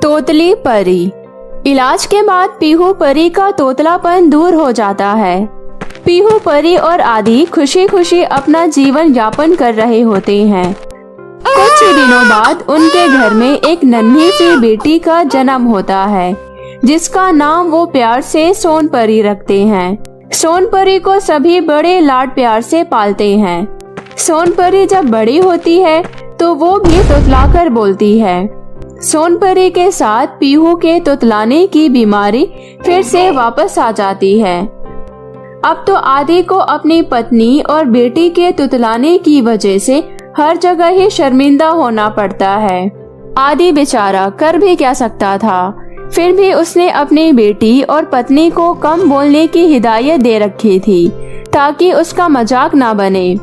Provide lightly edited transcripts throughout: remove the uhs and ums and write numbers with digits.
तोतली परी। इलाज के बाद पीहू परी का तोतलापन दूर हो जाता है। पीहू परी और आदि खुशी खुशी अपना जीवन यापन कर रहे होते हैं। कुछ ही दिनों बाद उनके घर में एक नन्ही सी बेटी का जन्म होता है, जिसका नाम वो प्यार से सोन परी रखते हैं। सोन परी को सभी बड़े लाड प्यार से पालते हैं। सोन परी जब बड़ी होती है तो वो भी तुतलाकर बोलती है। सोन परी के साथ पीहू के तुतलाने की बीमारी फिर से वापस आ जाती है। अब तो आदि को अपनी पत्नी और बेटी के तुतलाने की वजह से हर जगह ही शर्मिंदा होना पड़ता है। आदि बेचारा कर भी क्या सकता था, फिर भी उसने अपनी बेटी और पत्नी को कम बोलने की हिदायत दे रखी थी ताकि उसका मजाक ना बने।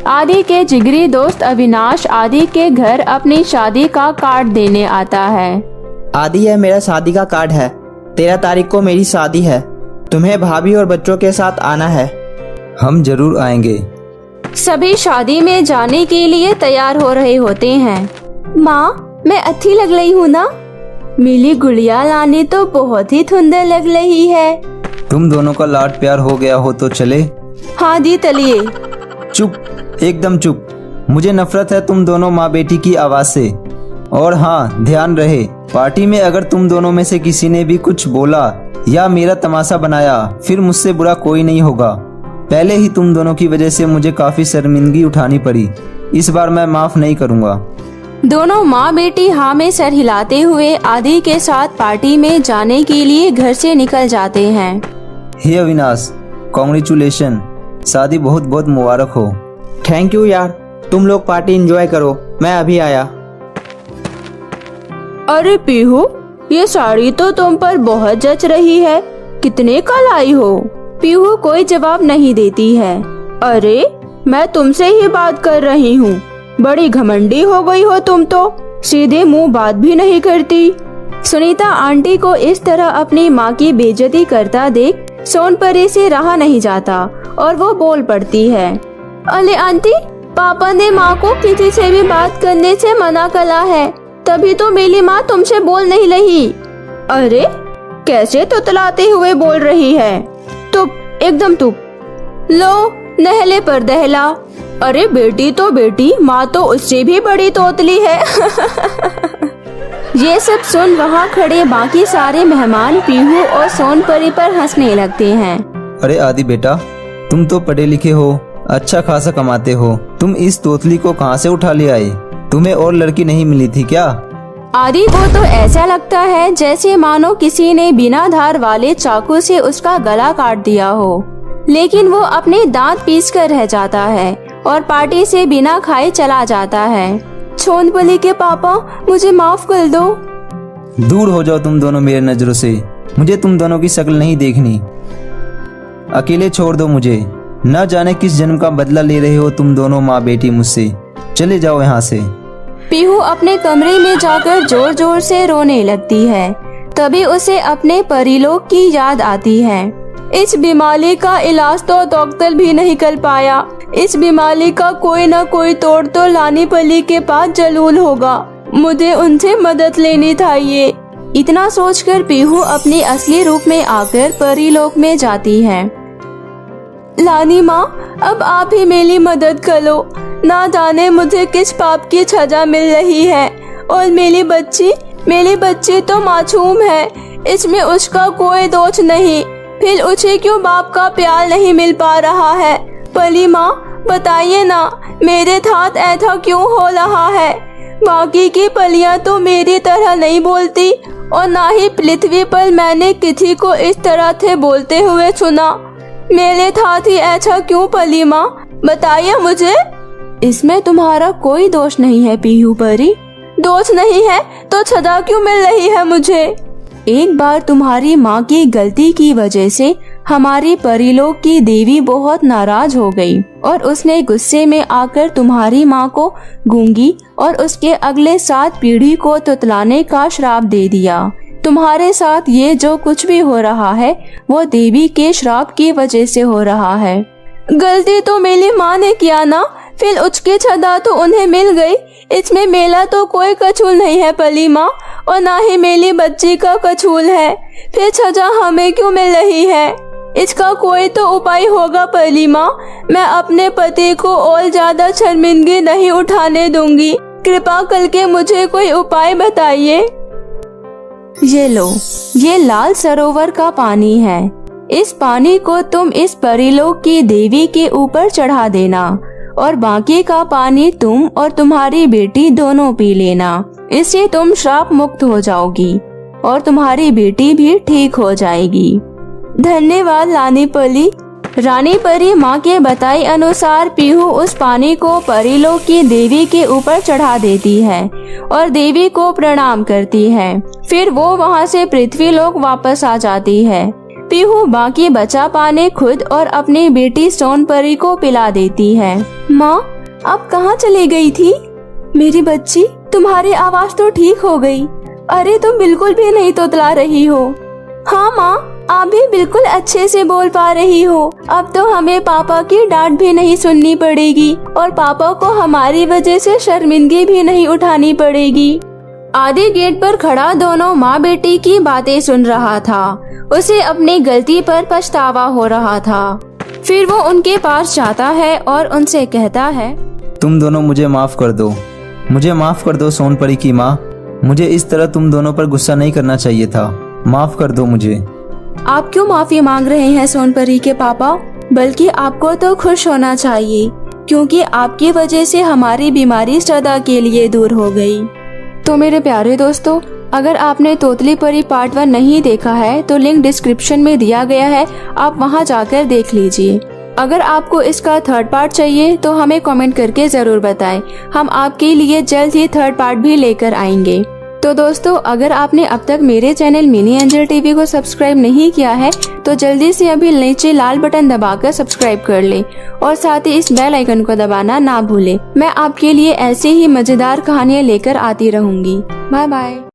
आदि के जिगरी दोस्त अविनाश आदि के घर अपनी शादी का कार्ड देने आता है। आदि, यह मेरा शादी का कार्ड है। 13 तारीख को मेरी शादी है। तुम्हें भाभी और बच्चों के साथ आना है। हम जरूर आएंगे। सभी शादी में जाने के लिए तैयार हो रहे होते हैं। माँ, मैं अच्छी लग रही हूँ ना? मिली गुड़िया लानी तो बहुत ही सुंदर लग रही है। तुम दोनों का लाड प्यार हो गया हो तो चले। हाँ जी, चलिए। चुप, एकदम चुप। मुझे नफरत है तुम दोनों माँ बेटी की आवाज से। और हाँ, ध्यान रहे, पार्टी में अगर तुम दोनों में से किसी ने भी कुछ बोला या मेरा तमाशा बनाया, फिर मुझसे बुरा कोई नहीं होगा। पहले ही तुम दोनों की वजह से मुझे काफी शर्मिंदगी उठानी पड़ी। इस बार मैं माफ नहीं करूँगा। दोनों माँ बेटी हाँ में सर हिलाते हुए आदि के साथ पार्टी में जाने के लिए घर से निकल जाते हैं। हे अविनाश, कॉन्ग्रेचुलेशन, शादी बहुत बहुत मुबारक हो। थैंक यू यार, तुम लोग पार्टी एंजॉय करो, मैं अभी आया। अरे पीहू, ये साड़ी तो तुम पर बहुत जच रही है। कितने का लाई हो? पीहू कोई जवाब नहीं देती है। अरे, मैं तुमसे ही बात कर रही हूँ। बड़ी घमंडी हो गई हो तुम तो, सीधे मुंह बात भी नहीं करती। सुनीता आंटी को इस तरह अपनी माँ की बेइज्जती करता देख सोन परी से रहा नहीं जाता और वो बोल पड़ती है। अरे आंटी, पापा ने माँ को किसी से भी बात करने से मना करा है, तभी तो मेरी माँ तुमसे बोल नहीं रही। अरे, कैसे तुतलाते हुए बोल रही है? चुप, एकदम चुप। लो, नहले पर दहला। अरे बेटी तो बेटी, माँ तो उससे भी बड़ी तोतली है। ये सब सुन वहाँ खड़े बाकी सारे मेहमान पीहू और सोन परी पर हंसने लगते हैं। अरे आदि बेटा, तुम तो पढ़े लिखे हो, अच्छा खासा कमाते हो। तुम इस तोतली को कहाँ से उठा ले आए? तुम्हें और लड़की नहीं मिली थी क्या? आदि को तो ऐसा लगता है जैसे मानो किसी ने बिना धार वाले चाकू से उसका गला काट दिया हो, लेकिन वो अपने दांत पीस कर रह जाता है और पार्टी से बिना खाए चला जाता है। सोनपरी के पापा, मुझे माफ कर दो। दूर हो जाओ तुम दोनों मेरे नजरों से। मुझे तुम दोनों की शक्ल नहीं देखनी। अकेले छोड़ दो मुझे। न जाने किस जन्म का बदला ले रहे हो तुम दोनों माँ बेटी मुझसे। चले जाओ यहाँ से। पीहू अपने कमरे में जाकर जोर जोर से रोने लगती है। तभी उसे अपने परिलोक की याद आती है। इस बीमारी का इलाज तो डॉक्टर भी नहीं कर पाया। इस बीमारी का कोई न कोई तोड़ तो लानी पली के पास जरूर होगा। मुझे उनसे मदद लेनी चाहिए। इतना सोचकर पीहू अपने असली रूप में आकर परिलोक में जाती है। लानी माँ, अब आप ही मेरी मदद करो। ना जाने मुझे किस पाप की सजा मिल रही है। और मेरी बच्ची तो मासूम है, इसमें उसका कोई दोष नहीं। फिर उसे क्यों बाप का प्यार नहीं मिल पा रहा है? पली माँ, बताइए ना, मेरे साथ ऐसा क्यों हो रहा है? बाकी की पलियाँ तो मेरी तरह नहीं बोलती और ना ही पृथ्वी पर मैंने किसी को इस तरह से बोलते हुए सुना। मेरे साथ ही ऐसा क्यों पली माँ? बताइए मुझे। इसमें तुम्हारा कोई दोष नहीं है पीहू परी। दोष नहीं है तो सजा क्यों मिल रही है मुझे? एक बार तुम्हारी माँ की गलती की वजह से हमारी परिलोक की देवी बहुत नाराज हो गई और उसने गुस्से में आकर तुम्हारी माँ को गूंगी और उसके अगले 7 पीढ़ी को तुतलाने का श्राप दे दिया। तुम्हारे साथ ये जो कुछ भी हो रहा है वो देवी के श्राप की वजह से हो रहा है। गलती तो मेरी माँ ने किया ना, फिर उसकी सजा तो उन्हें मिल गई। इसमें मेरा तो कोई कसूर नहीं है पली माँ, और ना ही मेरी बच्ची का कसूर है। फिर सजा हमें क्यों मिल रही है? इसका कोई तो उपाय होगा पली माँ। मैं अपने पति को और ज्यादा शर्मिंदगी नहीं उठाने दूंगी। कृपा करके मुझे कोई उपाय बताइए। ये लो, ये लाल सरोवर का पानी है। इस पानी को तुम इस परीलोक की देवी के ऊपर चढ़ा देना और बाकी का पानी तुम और तुम्हारी बेटी दोनों पी लेना। इससे तुम श्राप मुक्त हो जाओगी और तुम्हारी बेटी भी ठीक हो जाएगी। धन्यवाद रानी परी। रानी परी माँ के बताए अनुसार पीहू उस पानी को परीलोक की देवी के ऊपर चढ़ा देती है और देवी को प्रणाम करती है। फिर वो वहाँ से पृथ्वी लोक वापस आ जाती है। पीहू बाकी बचा पानी खुद और अपनी बेटी सोनपरी को पिला देती है। माँ, आप कहाँ चली गई थी? मेरी बच्ची, तुम्हारी आवाज तो ठीक हो गई। अरे तुम बिल्कुल भी नहीं तोतला रही हो। हाँ माँ, आप भी बिल्कुल अच्छे से बोल पा रही हो। अब तो हमें पापा की डांट भी नहीं सुननी पड़ेगी और पापा को हमारी वजह से शर्मिंदगी भी नहीं उठानी पड़ेगी। आधे गेट पर खड़ा दोनों माँ बेटी की बातें सुन रहा था। उसे अपनी गलती पर पछतावा हो रहा था। फिर वो उनके पास जाता है और उनसे कहता है, तुम दोनों मुझे माफ कर दो। मुझे माफ कर दो सोनपरी की माँ। मुझे इस तरह तुम दोनों पर गुस्सा नहीं करना चाहिए था। माफ कर दो मुझे। आप क्यों माफी मांग रहे हैं सोनपरी के पापा? बल्कि आपको तो खुश होना चाहिए, क्योंकि आपकी वजह से हमारी बीमारी सदा के लिए दूर हो गई। तो मेरे प्यारे दोस्तों, अगर आपने तोतली परी पार्ट 1 नहीं देखा है तो लिंक डिस्क्रिप्शन में दिया गया है, आप वहां जाकर देख लीजिए। अगर आपको इसका 3rd पार्ट चाहिए तो हमें कमेंट करके जरूर बताएं। हम आपके लिए जल्द ही 3rd पार्ट भी लेकर आएंगे। तो दोस्तों, अगर आपने अब तक मेरे चैनल मिनी एंजल टीवी को सब्सक्राइब नहीं किया है तो जल्दी से अभी नीचे लाल बटन दबाकर सब्सक्राइब कर लें और साथ ही इस बेल आइकन को दबाना ना भूलें। मैं आपके लिए ऐसे ही मजेदार कहानियाँ लेकर आती रहूंगी। Bye bye.